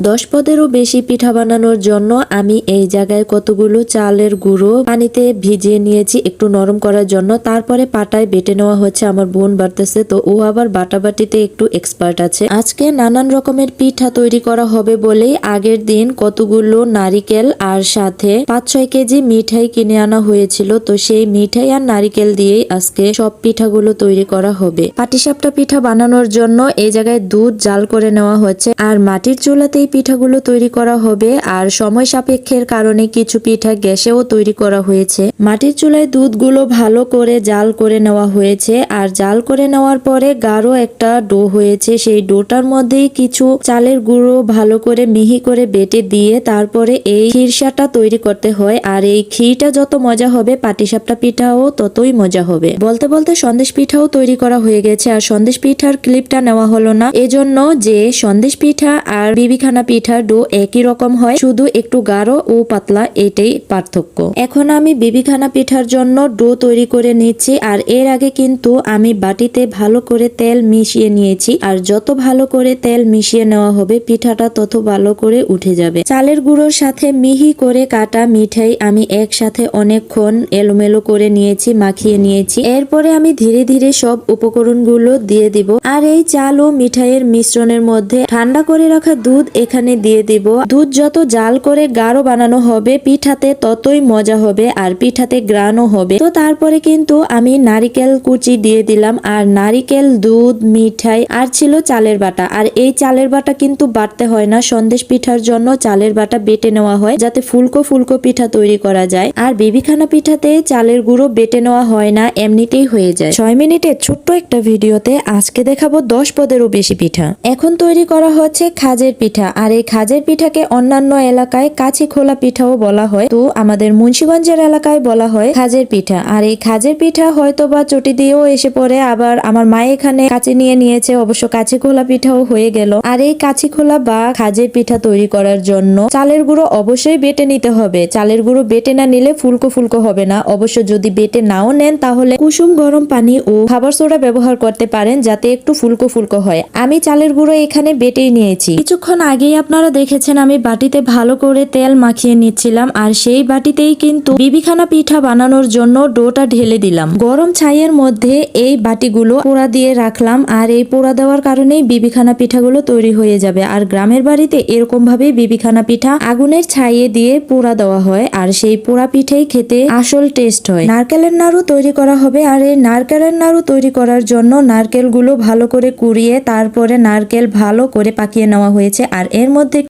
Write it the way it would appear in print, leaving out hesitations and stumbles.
10 পদেরও বেশি পিঠা বানানোর জন্য আমি এই জায়গায় কতগুলো চালের গুঁড়ো পানিতে ভিজিয়ে নিয়েছি একটু নরম করার জন্য। তারপরে পাটায় বেটে নেওয়া হচ্ছে। আমার বোন বাড়তেছে, তো ও আবার বাটাবাটিতে একটু এক্সপার্ট আছে। আজকে নানান রকমের পিঠা তৈরি করা হবে বলেই আগের দিন কতগুলো নারিকেল আর সাথে 5-6 কেজি মিঠাই কিনে আনা হয়েছিল। তো সেই মিঠাই আর নারিকেল দিয়েই আজকে সব পিঠাগুলো তৈরি করা হবে। পাটিসাপটা পিঠা বানানোর জন্য এই জায়গায় দুধ জাল করে নেওয়া হচ্ছে আর মাটির চুলাতেই পিঠাগুলো তৈরি করা হবে। আর সময় সাপেক্ষের কারণে কিছু পিঠা গ্যাসেও তৈরি করা হয়েছে। মাটির চুলায় দুধগুলো ভালো করে জাল করে নেওয়া হয়েছে আর জাল করে নেওয়ার পরে গাঢ় একটা ডো হয়েছে। সেই ডোটার মধ্যেই কিছু চালের গুঁড়ো ভালো করে মিহি করে বেটে দিয়ে তারপরে এই খিরসাটা তৈরি করতে হয়। আর এই ক্ষীরটা যত মজা হবে পাটিসাপটা পিঠাও ততই মজা হবে। বলতে বলতে সন্দেশ পিঠাও তৈরি করা হয়ে গেছে। আর সন্দেশ পিঠার ক্লিপটা নেওয়া হলো না, এজন্য যে সন্দেশ পিঠা আর বিবিখানা পিঠার ডো একই রকম হয়, শুধু একটু গাঢ় ও পাতলা, এটাই পার্থক্য। এখন আমি বিবিখানা পিঠার জন্য ডো তৈরি করে নিচ্ছি। আর এর আগে কিন্তু আমি বাটিতে ভালো করে তেল মিশিয়ে নিয়েছি। আর যত ভালো করে তেল মিশিয়ে নেওয়া হবে পিঠাটা তত ভালো করে উঠে যাবে। চালের গুঁড়োর সাথে মিহি করে কাটা মিঠাই আমি একসাথে অনেকক্ষণ এলোমেলো করে নিয়েছি, মাখিয়ে নিয়েছি। এরপরে আমি ধীরে ধীরে সব উপকরণগুলো দিয়ে দিব। আর এই চাল ও মিঠাইয়ের মিশ্রণের মধ্যে ঠান্ডা করে রাখা দুধ এখানে দিয়ে দিব। দুধ যত জাল করে গাঢ় বানানো হবে পিঠাতে ততই মজা হবে আর পিঠাতে গ্রানও হবে। তো তারপরে কিন্তু আমি নারিকেল কুচি দিয়ে দিলাম। আর নারিকেল, দুধ, মিঠাই আর ছিল চালের বাটা। আর এই চালের বাটা কিন্তু বাটতে হয় না, সন্দেশ পিঠার জন্য চালের বাটা বেটে নেওয়া হয় যাতে ফুলকো ফুলকো পিঠা তৈরি করা যায়। আর বিবিখানা পিঠাতে চালের গুঁড়ো বেটে নেওয়া হয় না, এমনিতেই হয়ে যায়। 6 মিনিটের ছোট্ট একটা ভিডিওতে আজকে দেখাবো 10 পদেরও বেশি পিঠা। এখন তৈরি করা হচ্ছে খাজের পিঠা। আর এই খাজের পিঠাকে অন্যান্য এলাকায় কাছি খোলা পিঠাও বলা হয়, তো আমাদের মুন্সিগঞ্জের এলাকায় বলা হয় খাজের পিঠা। আর এই খাজের পিঠা হয়তো বা চটি দিয়েও এসে পড়ে, আবার আমার মা এখানে কাচি নিয়ে নিয়েছে, অবশ্য কাছি খোলা পিঠাও হয়ে গেল। আর এই কাছি খোলা বা খাজের পিঠা তৈরি করার জন্য চালের গুঁড়ো অবশ্যই বেটে নিতে হবে। চালের গুঁড়ো বেটে না নিলে ফুলকো ফুলকো হবে না। অবশ্য যদি বেটে নাও নেন তাহলে কুসুম গরম পানি ও খাবার সোডা ব্যবহার করতে পারেন যাতে একটু ফুলকো ফুলকো হয়। আমি চালের গুঁড়ো এখানে বেটেই নিয়েছি। কিছুক্ষণ আগেই আপনারা দেখেছেন আমি বাটিতে ভালো করে তেল মাখিয়ে নিচ্ছিলাম। আর সেই বাটিতেই কিন্তু বিবিখানা পিঠা বানানোর জন্য ডোটা ঢেলে দিলাম। গরম ছাইয়ের মধ্যে এই বাটিগুলো পোড়া দিয়ে রাখলাম। আর এই পোড়া দেওয়ার কারণেই বিবিখানা পিঠাগুলো তৈরি হয়ে যাবে। আর গ্রামের বাড়িতে এরকম ভাবে বিবিখানা পিঠা আগুনের ছাইয়ে দিয়ে পোড়া দেওয়া হয়। আর সেই পোড়া পিঠেই খেতে আসল টেস্ট হয়। নারকেলের নাড়ু তৈরি করা হবে। আর এই নারকেলের নাড়ু তৈরি করার জন্য নারকেলগুলো ভালো করে কুড়িয়ে তারপরে নারকেল ভালো করে পাকিয়ে নেওয়া হয়েছে। আর এর মধ্যে